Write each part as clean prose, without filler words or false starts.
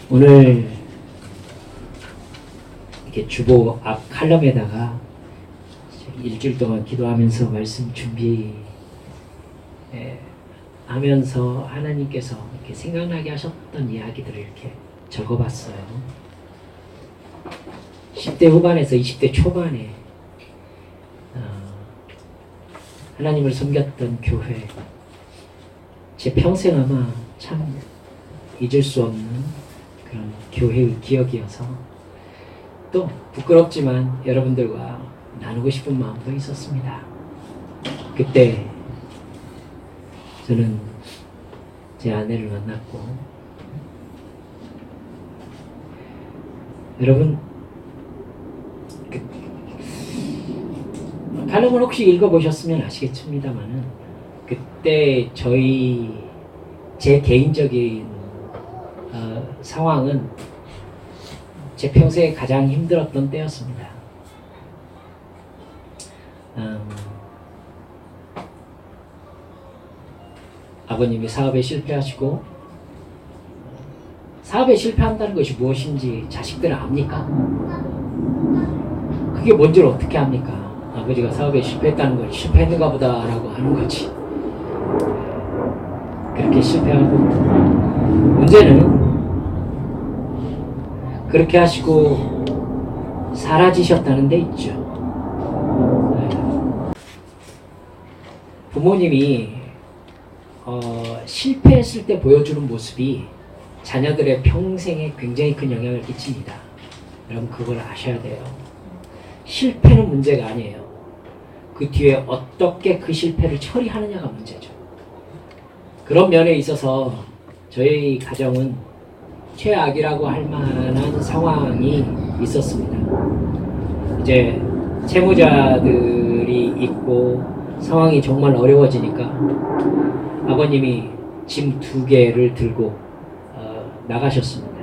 오늘 이렇게 주보 앞 칼럼에다가 일주일 동안 기도하면서 말씀 준비하면서 하나님께서 이렇게 생각나게 하셨던 이야기들을 이렇게 적어봤어요. 10대 후반에서 20대 초반에 하나님을 섬겼던 교회, 제 평생 아마 참 잊을 수 없는 그런 교회의 기억이어서 또 부끄럽지만 여러분들과 나누고 싶은 마음도 있었습니다. 그때 저는 제 아내를 만났고, 여러분 칼럼을 혹시 읽어보셨으면 아시겠습니다만은 그때 제 개인적인 상황은 제 평생에 가장 힘들었던 때였습니다. 아버님이 사업에 실패하시고, 사업에 실패한다는 것이 무엇인지 자식들은 압니까? 그게 뭔지를 어떻게 압니까? 아버지가 사업에 실패했다는 걸 실패했는가 보다 라고 하는 거지. 그렇게 실패하고, 문제는 그렇게 하시고 사라지셨다는 데 있죠. 부모님이 실패했을 때 보여주는 모습이 자녀들의 평생에 굉장히 큰 영향을 끼칩니다. 여러분 그걸 아셔야 돼요. 실패는 문제가 아니에요. 그 뒤에 어떻게 그 실패를 처리하느냐가 문제죠. 그런 면에 있어서 저희 가정은 최악이라고 할 만한 상황이 있었습니다. 이제 채무자들이 있고 상황이 정말 어려워지니까 아버님이 짐 2개를 들고 나가셨습니다.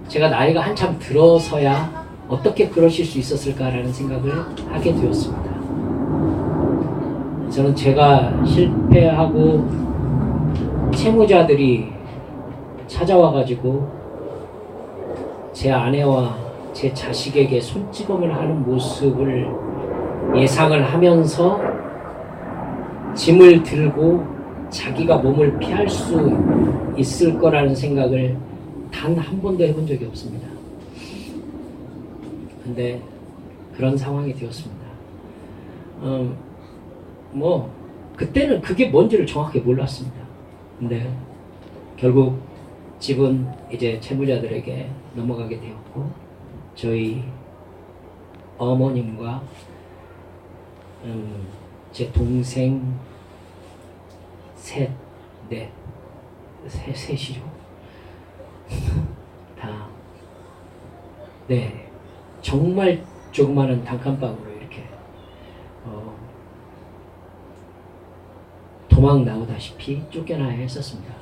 제가 나이가 한참 들어서야 어떻게 그러실 수 있었을까라는 생각을 하게 되었습니다. 저는 제가 실패하고 채무자들이 찾아와가지고 제 아내와 제 자식에게 손찌검을 하는 모습을 예상을 하면서 짐을 들고 자기가 몸을 피할 수 있을 거라는 생각을 단 한 번도 해본 적이 없습니다. 근데 그런 상황이 되었습니다. 그때는 그게 뭔지를 정확히 몰랐습니다. 근데 결국 집은 이제 채무자들에게 넘어가게 되었고, 저희 어머님과 제 동생 셋이죠. 다, 네, 정말 조그마한 단칸방으로 이렇게 도망 나오다시피 쫓겨나야 했었습니다.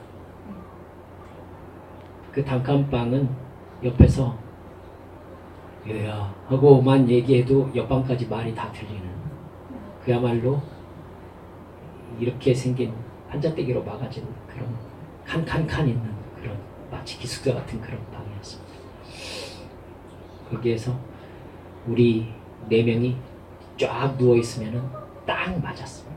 그 단칸방은 옆에서 얘야 하고만 얘기해도 옆방까지 말이 다 들리는, 그야말로 이렇게 생긴 판자떼기로 막아진 그런 칸칸칸 있는 그런 마치 기숙사 같은 그런 방이었습니다. 거기에서 우리 4명이 쫙 누워있으면 딱 맞았습니다.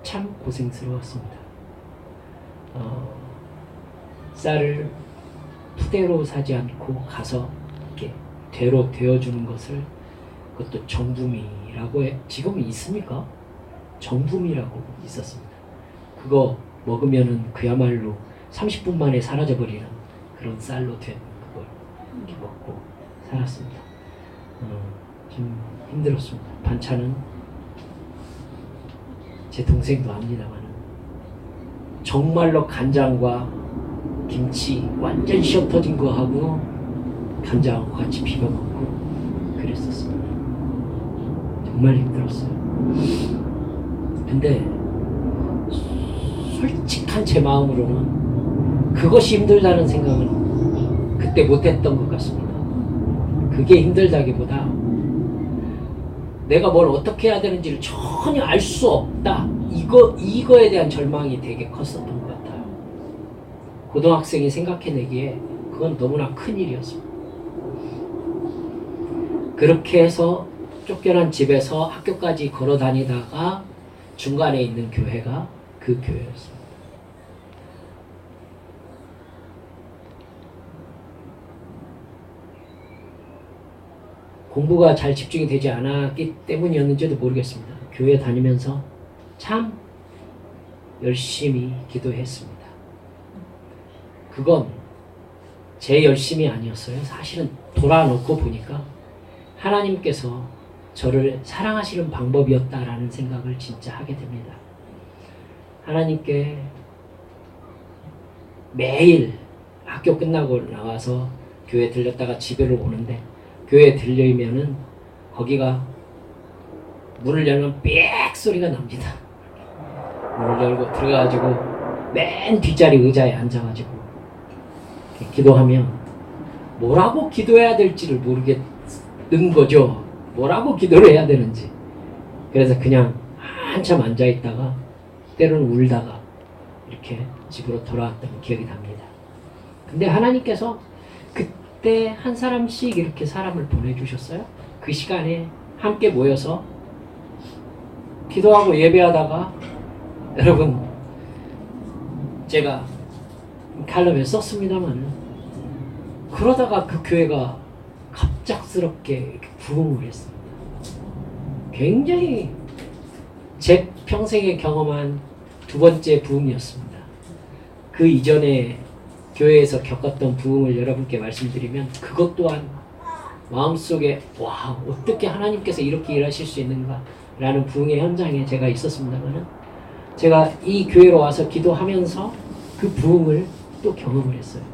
참 고생스러웠습니다. 쌀을 푸대로 사지 않고 가서 이렇게 대로 데워주는 것을, 그것도 정부미라고 지금 있습니까? 정부미라고 있었습니다. 그거 먹으면은 그야말로 30분 만에 사라져버리는 그런 쌀로 된 그걸 이렇게 먹고 살았습니다. 좀 힘들었습니다. 반찬은 제 동생도 압니다만 정말로 간장과 김치 완전 시험 터진 거 하고 간장하고 같이 비벼 먹고 그랬었습니다. 정말 힘들었어요. 근데 솔직한 제 마음으로는 그것이 힘들다는 생각은 그때 못했던 것 같습니다. 그게 힘들다기보다 내가 뭘 어떻게 해야 되는지를 전혀 알 수 없다, 이거에 대한 절망이 되게 컸었던 것 같아요. 고등학생이 생각해내기에 그건 너무나 큰 일이었습니다. 그렇게 해서 쫓겨난 집에서 학교까지 걸어 다니다가 중간에 있는 교회가 그 교회였습니다. 공부가 잘 집중이 되지 않았기 때문이었는지도 모르겠습니다. 교회 다니면서 참 열심히 기도했습니다. 그건 제 열심이 아니었어요. 사실은 돌아놓고 보니까 하나님께서 저를 사랑하시는 방법이었다라는 생각을 진짜 하게 됩니다. 하나님께 매일 학교 끝나고 나와서 교회 들렸다가 집으로 오는데 교회에 들려면은 거기가 문을 열면 빽 소리가 납니다. 문을 열고 들어가가지고 맨 뒷자리 의자에 앉아가지고 기도하면 뭐라고 기도해야 될지를 모르겠는 거죠. 뭐라고 기도를 해야 되는지. 그래서 그냥 한참 앉아있다가 때로는 울다가 이렇게 집으로 돌아왔던 기억이 납니다. 근데 하나님께서 그때 한 사람씩 이렇게 사람을 보내주셨어요. 그 시간에 함께 모여서 기도하고 예배하다가 여러분 제가 칼럼에 썼습니다만 그러다가 그 교회가 갑작스럽게 부흥을 했습니다. 굉장히 제 평생에 경험한 두 번째 부흥이었습니다. 그 이전에 교회에서 겪었던 부흥을 여러분께 말씀드리면 그것 또한 마음속에 와 어떻게 하나님께서 이렇게 일하실 수 있는가 라는 부흥의 현장에 제가 있었습니다만 제가 이 교회로 와서 기도하면서 그 부흥을 또 경험을 했어요.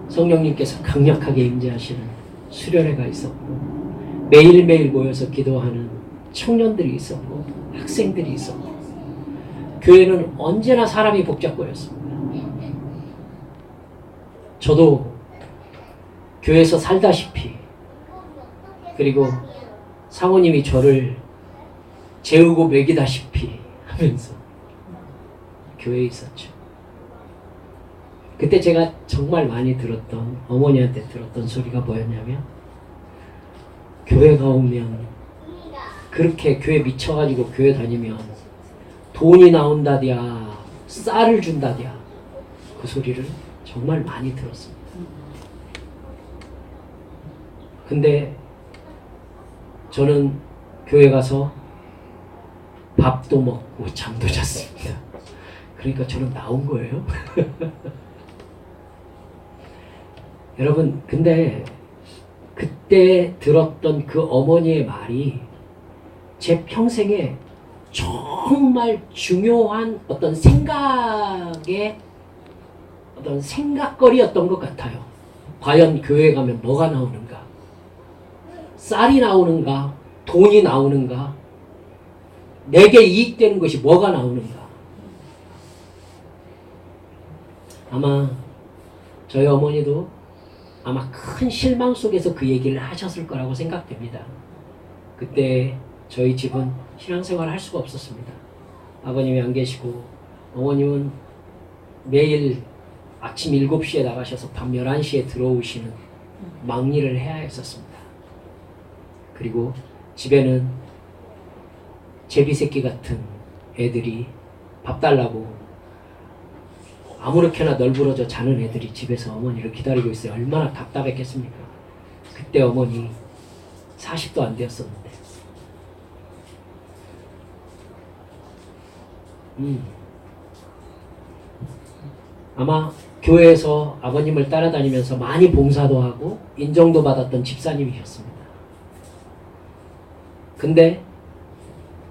성령님께서 강력하게 임재하시는 수련회가 있었고 매일매일 모여서 기도하는 청년들이 있었고 학생들이 있었고 교회는 언제나 사람이 복잡고였습니다. 저도 교회에서 살다시피 그리고 사모님이 저를 재우고 먹이다시피 하면서 교회에 있었죠. 그때 제가 정말 많이 들었던 어머니한테 들었던 소리가 뭐였냐면 교회가 오면 그렇게 교회 미쳐가지고 교회 다니면 돈이 나온다디야 쌀을 준다디야 그 소리를 정말 많이 들었습니다. 근데 저는 교회 가서 밥도 먹고 잠도 잤습니다. 그러니까 저는 나온 거예요. 여러분 근데 그때 들었던 그 어머니의 말이 제 평생에 정말 중요한 어떤 생각의 어떤 생각거리였던 것 같아요. 과연 교회에 가면 뭐가 나오는가? 쌀이 나오는가? 돈이 나오는가? 내게 이익되는 것이 뭐가 나오는가? 아마 저희 어머니도 아마 큰 실망 속에서 그 얘기를 하셨을 거라고 생각됩니다. 그때 저희 집은 신앙생활을 할 수가 없었습니다. 아버님이 안 계시고 어머님은 매일 아침 7시에 나가셔서 밤 11시에 들어오시는 막일을 해야 했었습니다. 그리고 집에는 제비새끼 같은 애들이 밥 달라고 아무렇게나 널브러져 자는 애들이 집에서 어머니를 기다리고 있어요. 얼마나 답답했겠습니까? 그때 어머니 40도 안 되었었는데 아마 교회에서 아버님을 따라다니면서 많이 봉사도 하고 인정도 받았던 집사님이셨습니다. 근데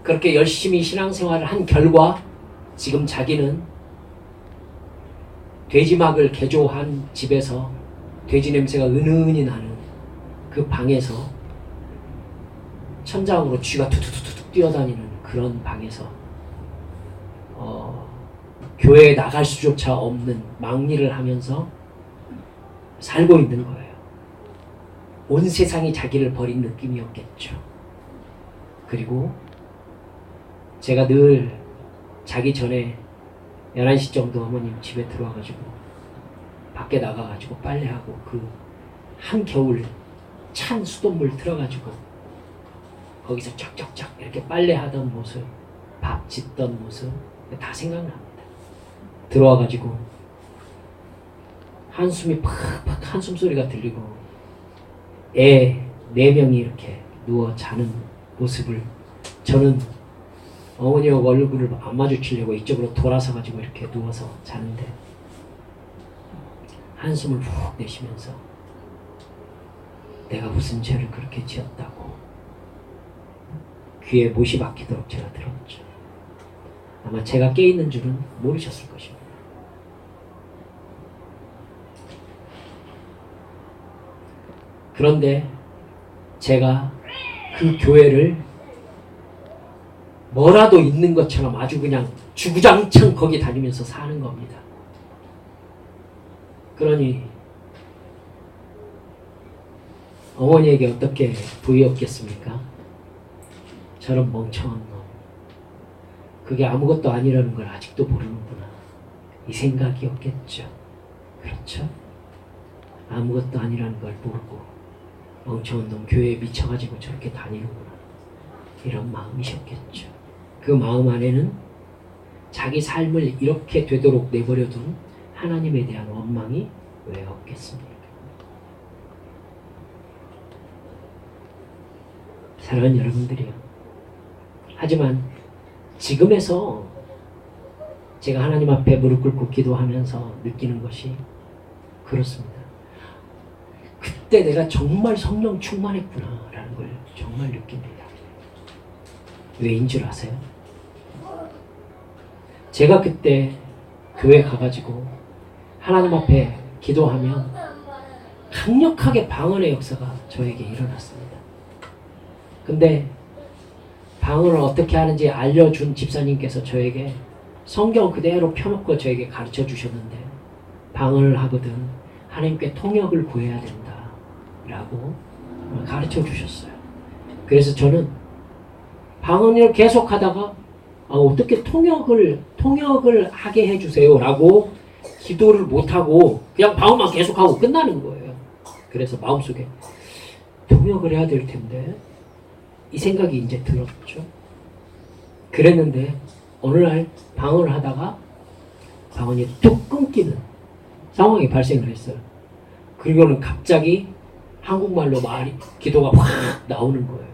그렇게 열심히 신앙생활을 한 결과 지금 자기는 돼지막을 개조한 집에서 돼지 냄새가 은은히 나는 그 방에서 천장으로 쥐가 툭툭툭툭 뛰어다니는 그런 방에서 교회에 나갈 수조차 없는 막일을 하면서 살고 있는 거예요. 온 세상이 자기를 버린 느낌이었겠죠. 그리고 제가 늘 자기 전에 11시 정도 어머님 집에 들어와가지고 밖에 나가가지고 빨래하고 그 한겨울 찬 수돗물 틀어가지고 거기서 쫙쫙쫙 이렇게 빨래하던 모습, 밥 짓던 모습 다 생각납니다. 들어와가지고 한숨이 팍팍 한숨 소리가 들리고 애 4명이 이렇게 누워 자는 모습을 저는 어머니하고 얼굴을 안 마주치려고 이쪽으로 돌아서 가지고 이렇게 누워서 자는데 한숨을 푹 내쉬면서 내가 무슨 죄를 그렇게 지었다고 귀에 못이 박히도록 제가 들었죠. 아마 제가 깨있는 줄은 모르셨을 것입니다. 그런데 제가 그 교회를 뭐라도 있는 것처럼 아주 그냥 주구장창 거기 다니면서 사는 겁니다. 그러니 어머니에게 어떻게 부의었겠습니까? 저런 멍청한 놈. 그게 아무것도 아니라는 걸 아직도 모르는구나. 이 생각이었겠죠. 그렇죠? 아무것도 아니라는 걸 모르고 멍청한 놈 교회에 미쳐가지고 저렇게 다니는구나. 이런 마음이셨겠죠. 그 마음 안에는 자기 삶을 이렇게 되도록 내버려둔 하나님에 대한 원망이 왜 없겠습니까? 사랑하는 여러분들이요. 하지만 지금에서 제가 하나님 앞에 무릎 꿇고 기도하면서 느끼는 것이 그렇습니다. 그때 내가 정말 성령 충만했구나 라는 걸 정말 느낍니다. 왜인 줄 아세요? 제가 그때 교회 가가지고 하나님 앞에 기도하면 강력하게 방언의 역사가 저에게 일어났습니다. 근데 방언을 어떻게 하는지 알려준 집사님께서 저에게 성경 그대로 펴놓고 저에게 가르쳐 주셨는데 방언을 하거든 하나님께 통역을 구해야 된다 라고 가르쳐 주셨어요. 그래서 저는 방언을 계속 하다가 어떻게 통역을 하게 해주세요 라고 기도를 못하고 그냥 방언만 계속하고 끝나는 거예요. 그래서 마음속에 통역을 해야 될 텐데 이 생각이 이제 들었죠. 그랬는데 어느 날 방언을 하다가 방언이 뚝 끊기는 상황이 발생을 했어요. 그리고는 갑자기 한국말로 기도가 확 나오는 거예요.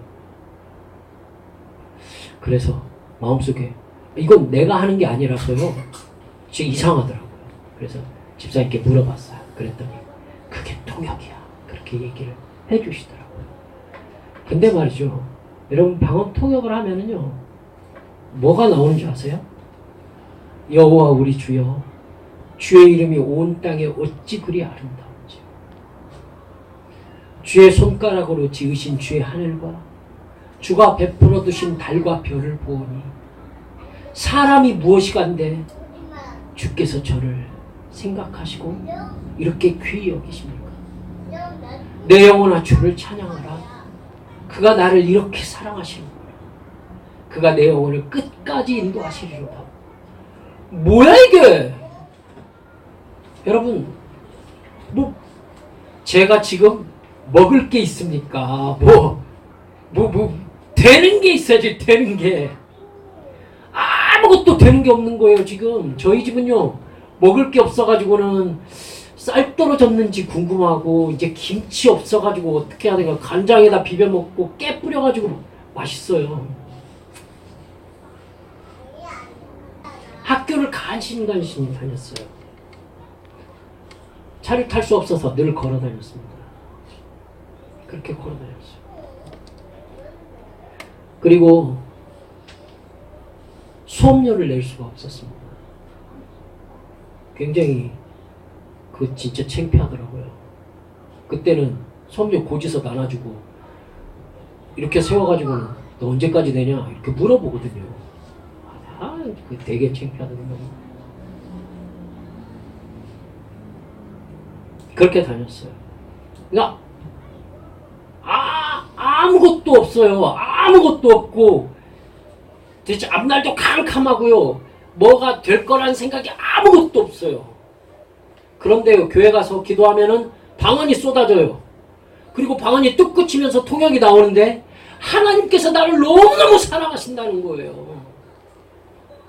그래서 마음속에 이건 내가 하는 게 아니라서요. 지금 이상하더라고요. 그래서 집사님께 물어봤어요. 그랬더니 그게 통역이야. 그렇게 얘기를 해주시더라고요. 근데 말이죠. 여러분 방언 통역을 하면은요. 뭐가 나오는 줄 아세요? 여호와 우리 주여 주의 이름이 온 땅에 어찌 그리 아름다운지 주의 손가락으로 지으신 주의 하늘과 주가 베풀어 두신 달과 별을 보오니 사람이 무엇이간데 주께서 저를 생각하시고 이렇게 귀히 여기십니까? 내 영혼아 주를 찬양하라. 그가 나를 이렇게 사랑하시는구나. 그가 내 영혼을 끝까지 인도하시리로다. 뭐야 이게? 여러분 제가 지금 먹을 게 있습니까? 되는 게 있어야지. 되는 게 아무것도 되는 게 없는 거예요. 지금 저희 집은요 먹을 게 없어가지고는 쌀 떨어졌는지 궁금하고 이제 김치 없어가지고 어떻게 해야 되나 간장에다 비벼 먹고 깨 뿌려가지고 맛있어요. 학교를 간신간신히 다녔어요. 차를 탈 수 없어서 늘 걸어 다녔습니다. 그렇게 걸어 다녔어요. 그리고 수업료를 낼 수가 없었습니다. 굉장히 진짜 창피하더라고요. 그때는 수업료 고지서 나눠주고 이렇게 세워가지고는 너 언제까지 내냐 이렇게 물어보거든요. 그 되게 창피하더라고요. 그렇게 다녔어요. 그러니까 아무것도 없어요. 아무것도 없고 도대체 앞날도 캄캄하고요. 뭐가 될 거란 생각이 아무것도 없어요. 그런데요, 교회 가서 기도하면은 방언이 쏟아져요. 그리고 방언이 뚝 그치면서 통역이 나오는데 하나님께서 나를 너무너무 사랑하신다는 거예요.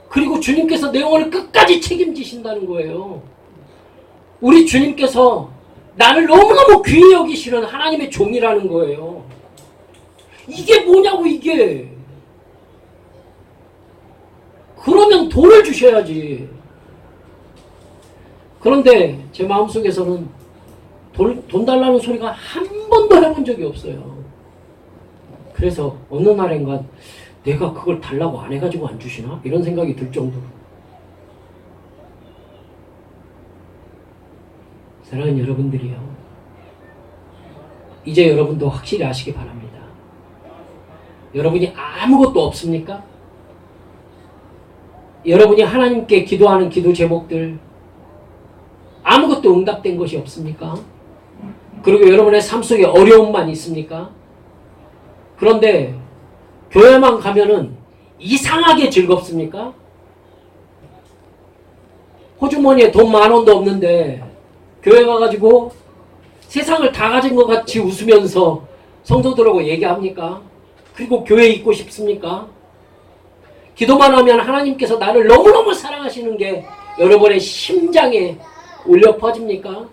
그리고 주님께서 내 영혼을 끝까지 책임지신다는 거예요. 우리 주님께서 나를 너무너무 귀히 여기시는 하나님의 종이라는 거예요. 이게 뭐냐고, 이게. 그러면 돈을 주셔야지. 그런데 제 마음속에서는 돈 달라는 소리가 한 번도 해본 적이 없어요. 그래서 어느 날인가 내가 그걸 달라고 안 해가지고 안 주시나? 이런 생각이 들 정도로. 사랑하는 여러분들이요, 이제 여러분도 확실히 아시기 바랍니다. 여러분이 아무것도 없습니까? 여러분이 하나님께 기도하는 기도 제목들 아무것도 응답된 것이 없습니까? 그리고 여러분의 삶 속에 어려움만 있습니까? 그런데 교회만 가면은 이상하게 즐겁습니까? 호주머니에 돈 10,000원도 없는데 교회 가가지고 세상을 다 가진 것 같이 웃으면서 성도들하고 얘기합니까? 그리고 교회에 있고 싶습니까? 기도만 하면 하나님께서 나를 너무너무 사랑하시는 게 여러분의 심장에 울려 퍼집니까?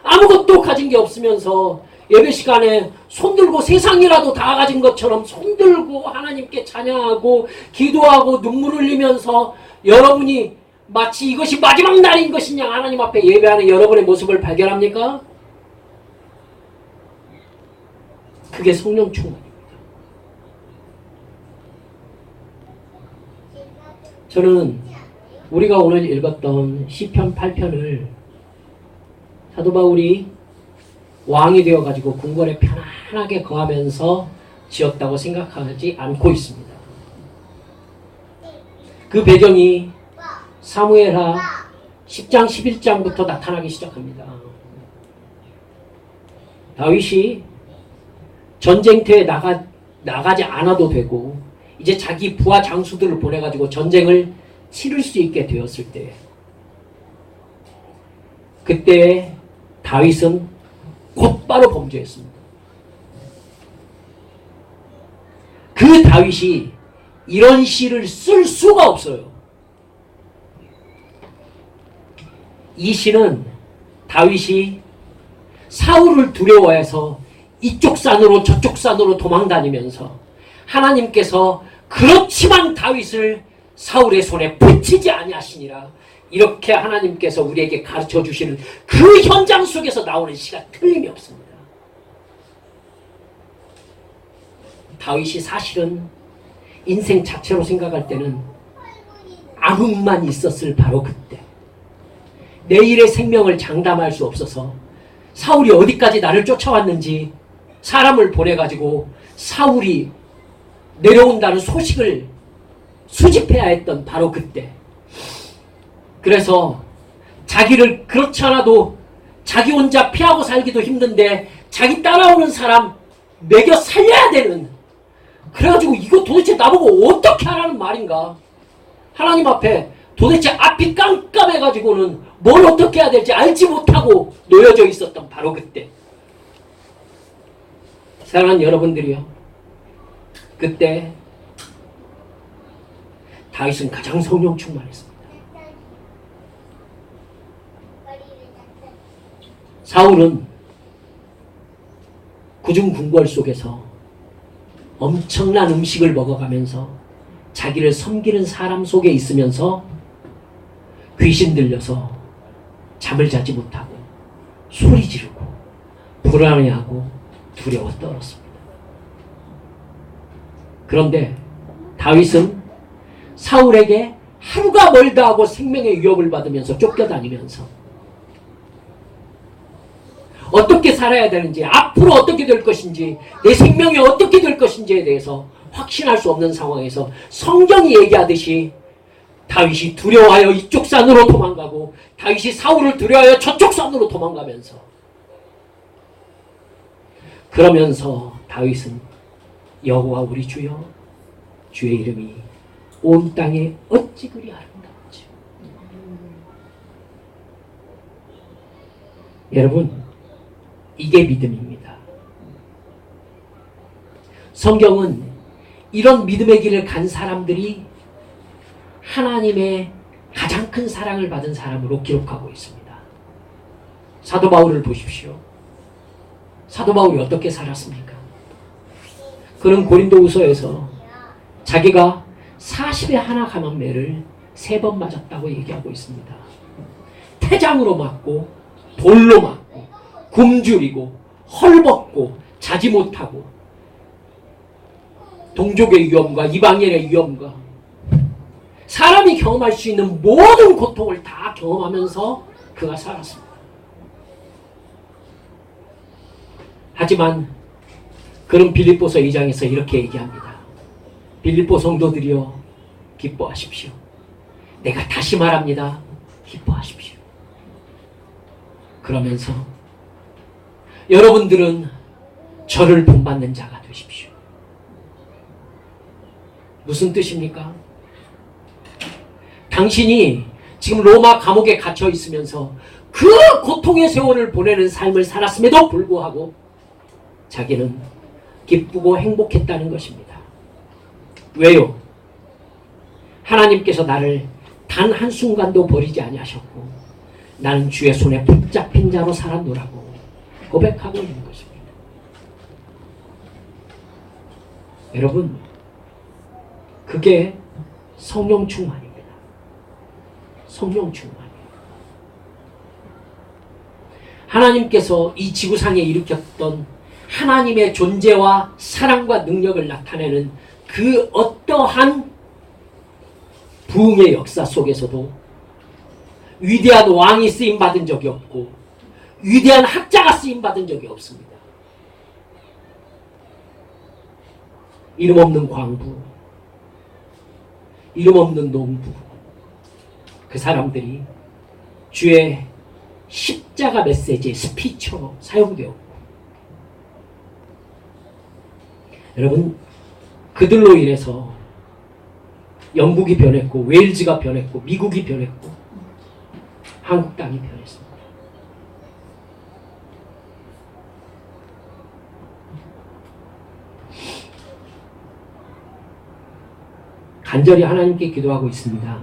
아무것도 가진 게 없으면서 예배 시간에 손들고 세상이라도 다 가진 것처럼 손들고 하나님께 찬양하고 기도하고 눈물 흘리면서 여러분이 마치 이것이 마지막 날인 것이냐 하나님 앞에 예배하는 여러분의 모습을 발견합니까? 그게 성령 충만입니다. 저는 우리가 오늘 읽었던 시편 8편을 사도 바울이 왕이 되어가지고 궁궐에 편안하게 거하면서 지었다고 생각하지 않고 있습니다. 그 배경이 사무엘하 10장 11장부터 나타나기 시작합니다. 다윗이 전쟁터에 나가지 않아도 되고 이제 자기 부하 장수들을 보내가지고 전쟁을 치를 수 있게 되었을 때, 그때 다윗은 곧바로 범죄했습니다. 그 다윗이 이런 시를 쓸 수가 없어요. 이 시는 다윗이 사울을 두려워해서 이쪽 산으로 저쪽 산으로 도망다니면서 하나님께서 그렇지만 다윗을 사울의 손에 붙이지 아니하시니라, 이렇게 하나님께서 우리에게 가르쳐 주시는 그 현장 속에서 나오는 시가 틀림이 없습니다. 다윗이 사실은 인생 자체로 생각할 때는 암흑만 있었을 바로 그때, 내일의 생명을 장담할 수 없어서 사울이 어디까지 나를 쫓아왔는지 사람을 보내가지고 사울이 내려온다는 소식을 수집해야 했던 바로 그때, 그래서 자기를 그렇지 않아도 자기 혼자 피하고 살기도 힘든데 자기 따라오는 사람 먹여 살려야 되는, 그래가지고 이거 도대체 나보고 어떻게 하라는 말인가, 하나님 앞에 도대체 앞이 깜깜해가지고는 뭘 어떻게 해야 될지 알지 못하고 놓여져 있었던 바로 그때, 사랑하는 여러분들이요, 그때 다윗은 가장 성령 충만했습니다. 사울은 굳은 궁궐 속에서 엄청난 음식을 먹어가면서 자기를 섬기는 사람 속에 있으면서 귀신 들려서 잠을 자지 못하고 소리 지르고 불안해하고 두려워 떨었습니다. 그런데 다윗은 사울에게 하루가 멀다 하고 생명의 위협을 받으면서 쫓겨다니면서 어떻게 살아야 되는지, 앞으로 어떻게 될 것인지, 내 생명이 어떻게 될 것인지에 대해서 확신할 수 없는 상황에서 성경이 얘기하듯이 다윗이 두려워하여 이쪽 산으로 도망가고 다윗이 사울을 두려워하여 저쪽 산으로 도망가면서, 그러면서 다윗은 여호와 우리 주여, 주의 이름이 온 땅에 어찌 그리 아름다운지. 여러분, 이게 믿음입니다. 성경은 이런 믿음의 길을 간 사람들이 하나님의 가장 큰 사랑을 받은 사람으로 기록하고 있습니다. 사도 바울을 보십시오. 사도 바울이 어떻게 살았습니까? 그는 고린도후서에서 자기가 40에 하나 감염매를 3번 맞았다고 얘기하고 있습니다. 태장으로 맞고 돌로 맞고 굶주리고 헐벗고 자지 못하고 동족의 위험과 이방인의 위험과 사람이 경험할 수 있는 모든 고통을 다 경험하면서 그가 살았습니다. 하지만 그는 빌립보서 2장에서 이렇게 얘기합니다. 빌립보 성도들이여 기뻐하십시오. 내가 다시 말합니다. 기뻐하십시오. 그러면서 여러분들은 저를 본받는 자가 되십시오. 무슨 뜻입니까? 당신이 지금 로마 감옥에 갇혀 있으면서 그 고통의 세월을 보내는 삶을 살았음에도 불구하고 자기는 기쁘고 행복했다는 것입니다. 왜요? 하나님께서 나를 단 한순간도 버리지 아니하셨고 나는 주의 손에 붙잡힌 자로 살았노라고 고백하고 있는 것입니다. 여러분, 그게 성령 충만입니다. 성령 충만이에요. 하나님께서 이 지구상에 일으켰던 하나님의 존재와 사랑과 능력을 나타내는 그 어떠한 부흥의 역사 속에서도 위대한 왕이 쓰임받은 적이 없고 위대한 학자가 쓰임받은 적이 없습니다. 이름 없는 광부, 이름 없는 농부, 그 사람들이 주의 십자가 메시지의 스피처로 사용되었고, 여러분, 그들로 인해서 영국이 변했고 웨일즈가 변했고 미국이 변했고 한국 땅이 변했습니다. 간절히 하나님께 기도하고 있습니다.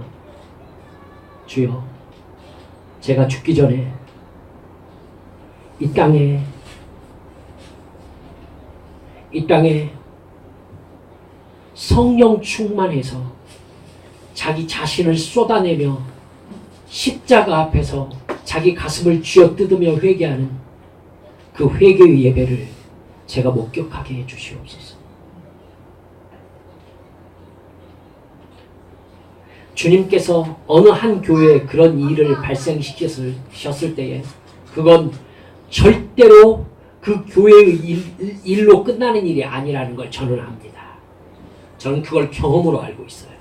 주여, 제가 죽기 전에 이 땅에 성령 충만해서 자기 자신을 쏟아내며 십자가 앞에서 자기 가슴을 쥐어뜯으며 회개하는 그 회개의 예배를 제가 목격하게 해주시옵소서. 주님께서 어느 한 교회에 그런 일을 발생시켰을 때에 그건 절대로 그 교회의 일로 끝나는 일이 아니라는 걸 저는 압니다. 저는 그걸 경험으로 알고 있어요.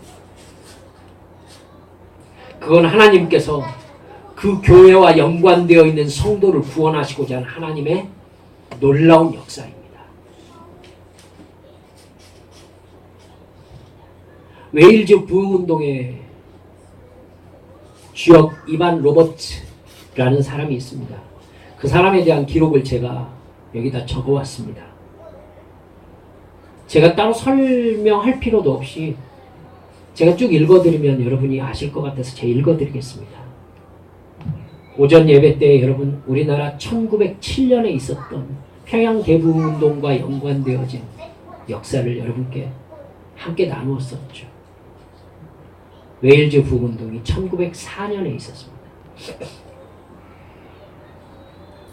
그건 하나님께서 그 교회와 연관되어 있는 성도를 구원하시고자 하는 하나님의 놀라운 역사입니다. 웨일즈 부흥운동의 주역 이반 로버츠라는 사람이 있습니다. 그 사람에 대한 기록을 제가 여기다 적어왔습니다. 제가 따로 설명할 필요도 없이 제가 쭉 읽어드리면 여러분이 아실 것 같아서 제가 읽어드리겠습니다. 오전 예배 때 여러분, 우리나라 1907년에 있었던 평양 대부흥운동과 연관되어진 역사를 여러분께 함께 나누었었죠. 웨일즈 부흥운동이 1904년에 있었습니다.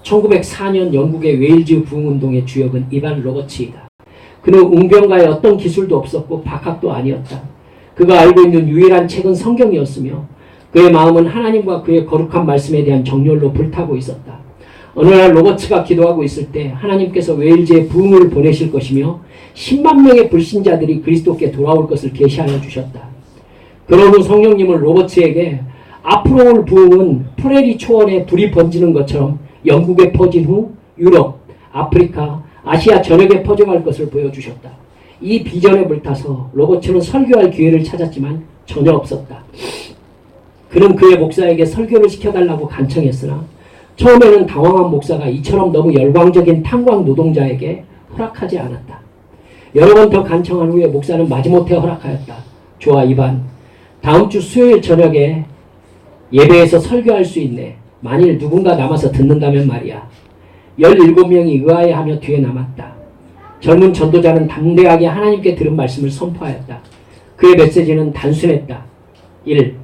1904년 영국의 웨일즈 부흥운동의 주역은 이반 로버츠이다. 그는 웅변가에 어떤 기술도 없었고 박학도 아니었다. 그가 알고 있는 유일한 책은 성경이었으며 그의 마음은 하나님과 그의 거룩한 말씀에 대한 정열로 불타고 있었다. 어느 날 로버츠가 기도하고 있을 때 하나님께서 웨일즈에 부흥을 보내실 것이며 10만 명의 불신자들이 그리스도께 돌아올 것을 계시하여 주셨다. 그런 후 성령님은 로버츠에게 앞으로 올 부흥은 프레리 초원에 불이 번지는 것처럼 영국에 퍼진 후 유럽, 아프리카, 아시아 전역에 퍼져갈 것을 보여주셨다. 이 비전에 불타서 로버츠는 설교할 기회를 찾았지만 전혀 없었다. 그는 그의 목사에게 설교를 시켜달라고 간청했으나 처음에는 당황한 목사가 이처럼 너무 열광적인 탄광 노동자에게 허락하지 않았다. 여러 번 더 간청한 후에 목사는 마지못해 허락하였다. 좋아, 이반. 다음 주 수요일 저녁에 예배에서 설교할 수 있네. 만일 누군가 남아서 듣는다면 말이야. 17명이 의아해하며 뒤에 남았다. 젊은 전도자는 담대하게 하나님께 들은 말씀을 선포하였다. 그의 메시지는 단순했다. 1.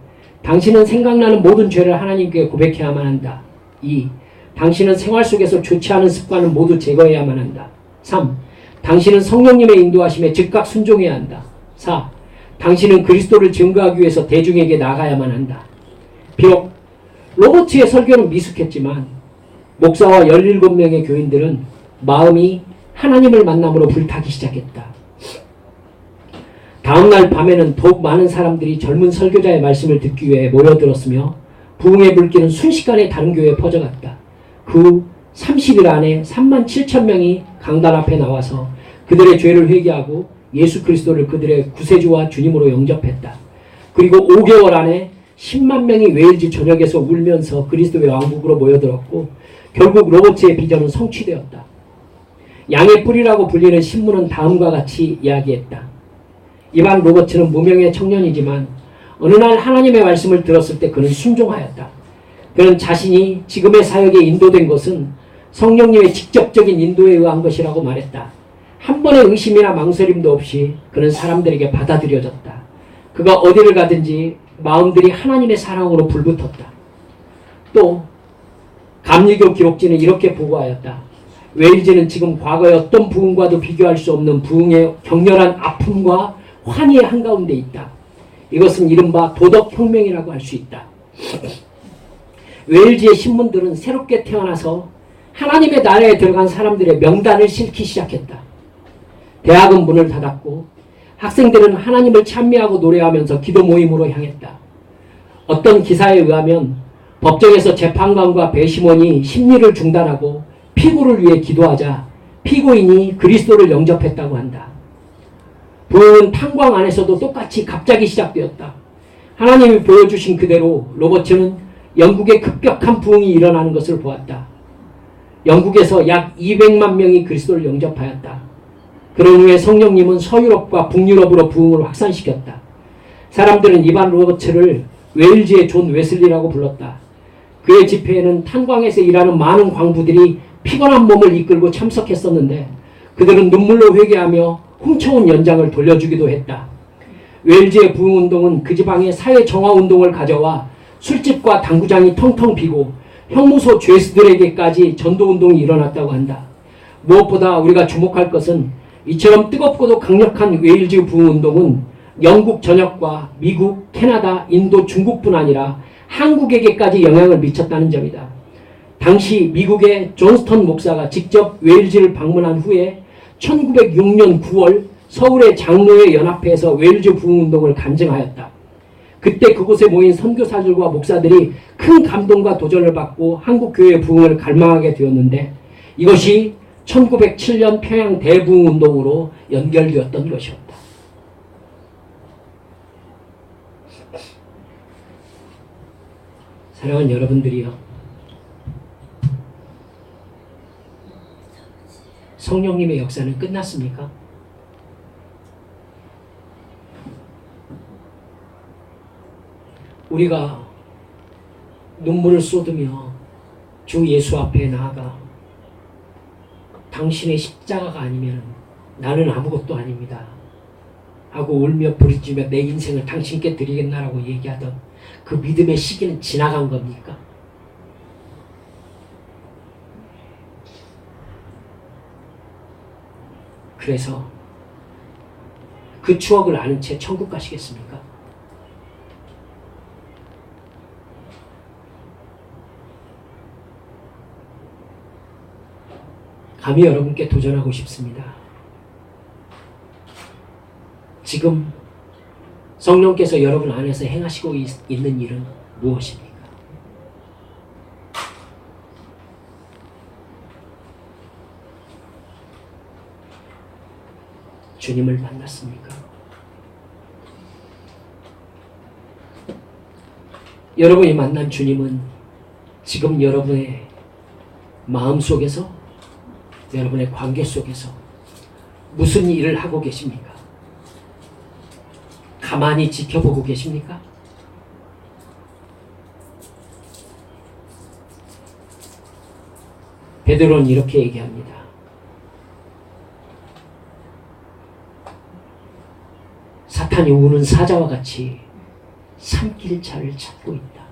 당신은 생각나는 모든 죄를 하나님께 고백해야만 한다. 2. 당신은 생활 속에서 좋지 않은 습관을 모두 제거해야만 한다. 3. 당신은 성령님의 인도하심에 즉각 순종해야 한다. 4. 당신은 그리스도를 증거하기 위해서 대중에게 나가야만 한다. 비록 로버츠의 설교는 미숙했지만 목사와 17명의 교인들은 마음이 하나님을 만남으로 불타기 시작했다. 다음날 밤에는 더욱 많은 사람들이 젊은 설교자의 말씀을 듣기 위해 모여들었으며 부흥의 불길은 순식간에 다른 교회에 퍼져갔다. 그 30일 안에 37,000명이 강단 앞에 나와서 그들의 죄를 회개하고 예수 그리스도를 그들의 구세주와 주님으로 영접했다. 그리고 5개월 안에 10만 명이 웨일즈 전역에서 울면서 그리스도의 왕국으로 모여들었고 결국 로버츠의 비전은 성취되었다. 양의 뿌리라고 불리는 신문은 다음과 같이 이야기했다. 이반 로버츠는 무명의 청년이지만 어느 날 하나님의 말씀을 들었을 때 그는 순종하였다. 그는 자신이 지금의 사역에 인도된 것은 성령님의 직접적인 인도에 의한 것이라고 말했다. 한 번의 의심이나 망설임도 없이 그는 사람들에게 받아들여졌다. 그가 어디를 가든지 마음들이 하나님의 사랑으로 불붙었다. 또 감리교 기록지는 이렇게 보고하였다. 웨일즈는 지금 과거의 어떤 부흥과도 비교할 수 없는 부흥의 격렬한 아픔과 환희의 한가운데 있다. 이것은 이른바 도덕혁명이라고 할 수 있다. 웨일즈의 신문들은 새롭게 태어나서 하나님의 나라에 들어간 사람들의 명단을 싣기 시작했다. 대학은 문을 닫았고 학생들은 하나님을 찬미하고 노래하면서 기도 모임으로 향했다. 어떤 기사에 의하면 법정에서 재판관과 배심원이 심리를 중단하고 피고를 위해 기도하자 피고인이 그리스도를 영접했다고 한다. 부흥은 탄광 안에서도 똑같이 갑자기 시작되었다. 하나님이 보여주신 그대로 로버츠는 영국에 급격한 부흥이 일어나는 것을 보았다. 영국에서 약 200만 명이 그리스도를 영접하였다. 그런 후에 성령님은 서유럽과 북유럽으로 부흥을 확산시켰다. 사람들은 이반 로버츠를 웨일즈의 존 웨슬리라고 불렀다. 그의 집회에는 탄광에서 일하는 많은 광부들이 피곤한 몸을 이끌고 참석했었는데 그들은 눈물로 회개하며 훔쳐온 연장을 돌려주기도 했다. 웨일즈의 부흥운동은 그 지방에 사회정화운동을 가져와 술집과 당구장이 텅텅 비고 형무소 죄수들에게까지 전도운동이 일어났다고 한다. 무엇보다 우리가 주목할 것은 이처럼 뜨겁고도 강력한 웨일즈 부흥운동은 영국 전역과 미국, 캐나다, 인도, 중국뿐 아니라 한국에게까지 영향을 미쳤다는 점이다. 당시 미국의 존스턴 목사가 직접 웨일즈를 방문한 후에 1906년 9월 서울의 장로회 연합회에서 웨일즈 부흥운동을 간증하였다. 그때 그곳에 모인 선교사들과 목사들이 큰 감동과 도전을 받고 한국교회 부흥을 갈망하게 되었는데 이것이 1907년 평양 대부흥운동으로 연결되었던 것이었다. 사랑하는 여러분들이요, 성령님의 역사는 끝났습니까? 우리가 눈물을 쏟으며 주 예수 앞에 나아가 당신의 십자가가 아니면 나는 아무것도 아닙니다 하고 울며 부르짖으며 내 인생을 당신께 드리겠나라고 얘기하던 그 믿음의 시기는 지나간 겁니까? 그래서 그 추억을 아는 채 천국 가시겠습니까? 감히 여러분께 도전하고 싶습니다. 지금 성령께서 여러분 안에서 행하시고 있는 일은 무엇입니까? 주님을 만났습니까? 여러분이 만난 주님은 지금 여러분의 마음 속에서, 여러분의 관계 속에서 무슨 일을 하고 계십니까? 가만히 지켜보고 계십니까? 베드로는 이렇게 얘기합니다. 사탄이 우는 사자와 같이 삼킬 자를 찾고 있다.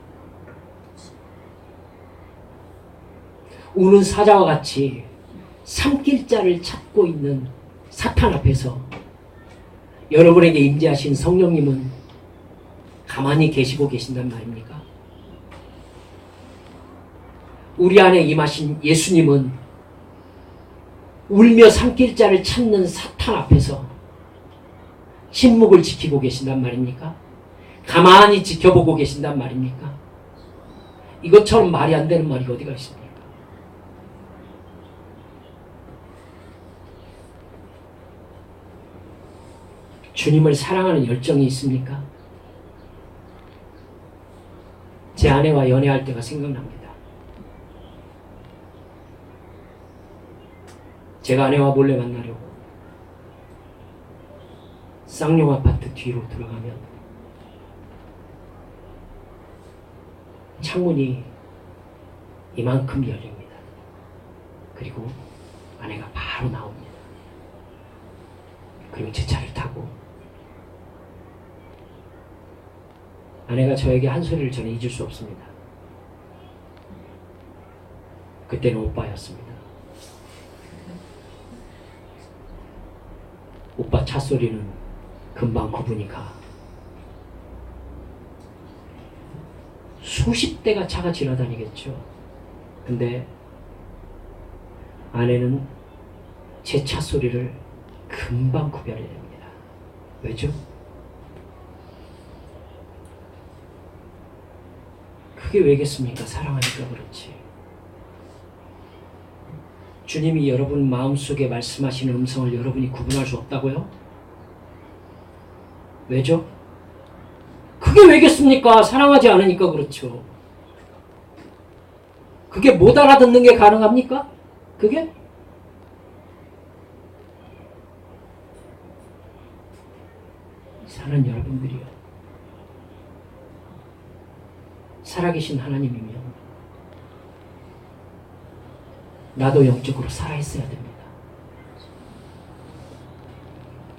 우는 사자와 같이 삼킬 자를 찾고 있는 사탄 앞에서 여러분에게 임재하신 성령님은 가만히 계시고 계신단 말입니까? 우리 안에 임하신 예수님은 울며 삼킬 자를 찾는 사탄 앞에서 침묵을 지키고 계신단 말입니까? 가만히 지켜보고 계신단 말입니까? 이것처럼 말이 안 되는 말이 어디가 있습니까? 주님을 사랑하는 열정이 있습니까? 제 아내와 연애할 때가 생각납니다. 제가 아내와 몰래 만나려고 쌍용 아파트 뒤로 들어가면 창문이 이만큼 열립니다. 그리고 아내가 바로 나옵니다. 그리고 제 차를 타고 아내가 저에게 한 소리를 저는 잊을 수 없습니다. 그때는 오빠였습니다. 오빠 차 소리는 금방 구분이 가. 수십 대가 차가 지나다니겠죠. 근데 아내는 제 차 소리를 금방 구별해냅니다. 왜죠? 그게 왜겠습니까? 사랑하니까 그렇지. 주님이 여러분 마음속에 말씀하시는 음성을 여러분이 구분할 수 없다고요? 왜죠? 그게 왜겠습니까? 사랑하지 않으니까 그렇죠. 그게 못 알아듣는 게 가능합니까? 그게? 사는 여러분들이요. 살아계신 하나님이면 나도 영적으로 살아있어야 됩니다.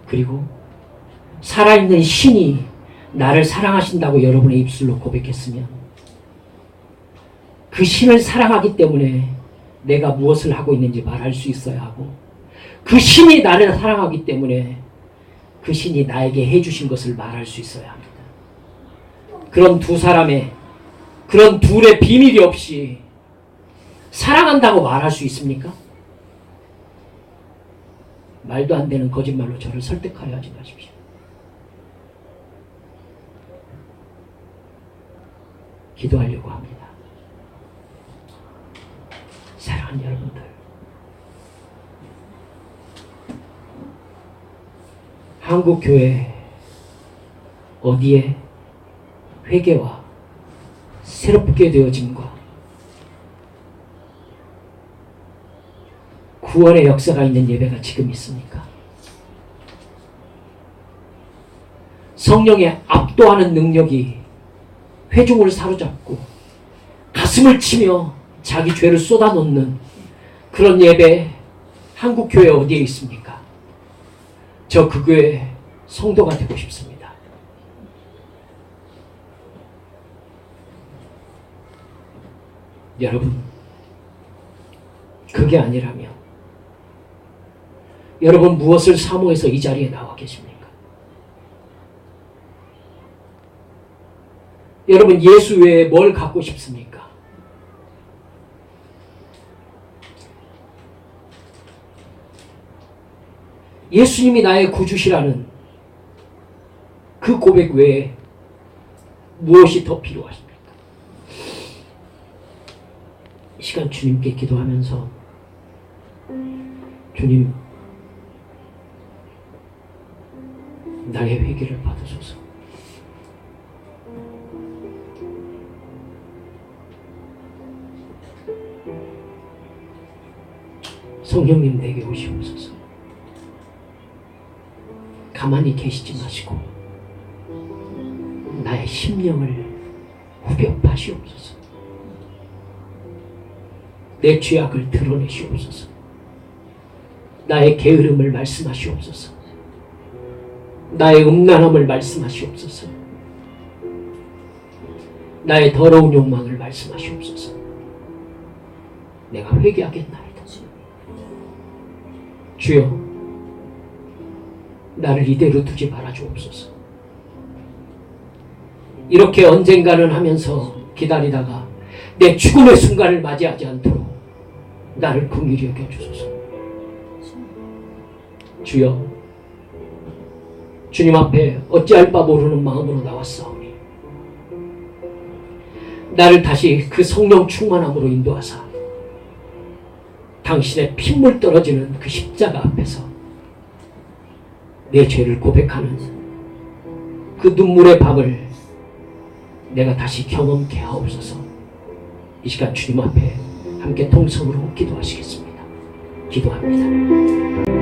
그리고 살아있는 신이 나를 사랑하신다고 여러분의 입술로 고백했으면 그 신을 사랑하기 때문에 내가 무엇을 하고 있는지 말할 수 있어야 하고, 그 신이 나를 사랑하기 때문에 그 신이 나에게 해주신 것을 말할 수 있어야 합니다. 그런 두 사람의, 그런 둘의 비밀이 없이 사랑한다고 말할 수 있습니까? 말도 안 되는 거짓말로 저를 설득하려 하지 마십시오. 기도하려고 합니다. 사랑하는 여러분들, 한국교회 어디에 회개와 새롭게 되어짐과 구원의 역사가 있는 예배가 지금 있습니까? 성령의 압도하는 능력이 회중을 사로잡고 가슴을 치며 자기 죄를 쏟아놓는 그런 예배 한국교회 어디에 있습니까? 저 그 교회 성도가 되고 싶습니다. 여러분, 그게 아니라면 여러분 무엇을 사모해서 이 자리에 나와 계십니까? 여러분 예수 외에 뭘 갖고 싶습니까? 예수님이 나의 구주시라는 그 고백 외에 무엇이 더 필요하십니까? 이 시간 주님께 기도하면서, 주님, 나의 회개를 받으소서. 성령님 내게 오시옵소서. 가만히 계시지 마시고 나의 심령을 후벼파시옵소서. 내 죄악을 드러내시옵소서. 나의 게으름을 말씀하시옵소서. 나의 음란함을 말씀하시옵소서. 나의 더러운 욕망을 말씀하시옵소서. 내가 회개하겠나이다. 주여, 나를 이대로 두지 말아 주옵소서. 이렇게 언젠가는 하면서 기다리다가 내 죽음의 순간을 맞이하지 않도록 나를 긍휼히 여겨주소서. 주여, 주님 앞에 어찌할 바 모르는 마음으로 나왔사오니 나를 다시 그 성령 충만함으로 인도하사 당신의 핏물 떨어지는 그 십자가 앞에서 내 죄를 고백하는 그 눈물의 밤을 내가 다시 경험케 하옵소서. 이 시간 주님 앞에 함께 통성으로 기도하시겠습니다. 기도합니다.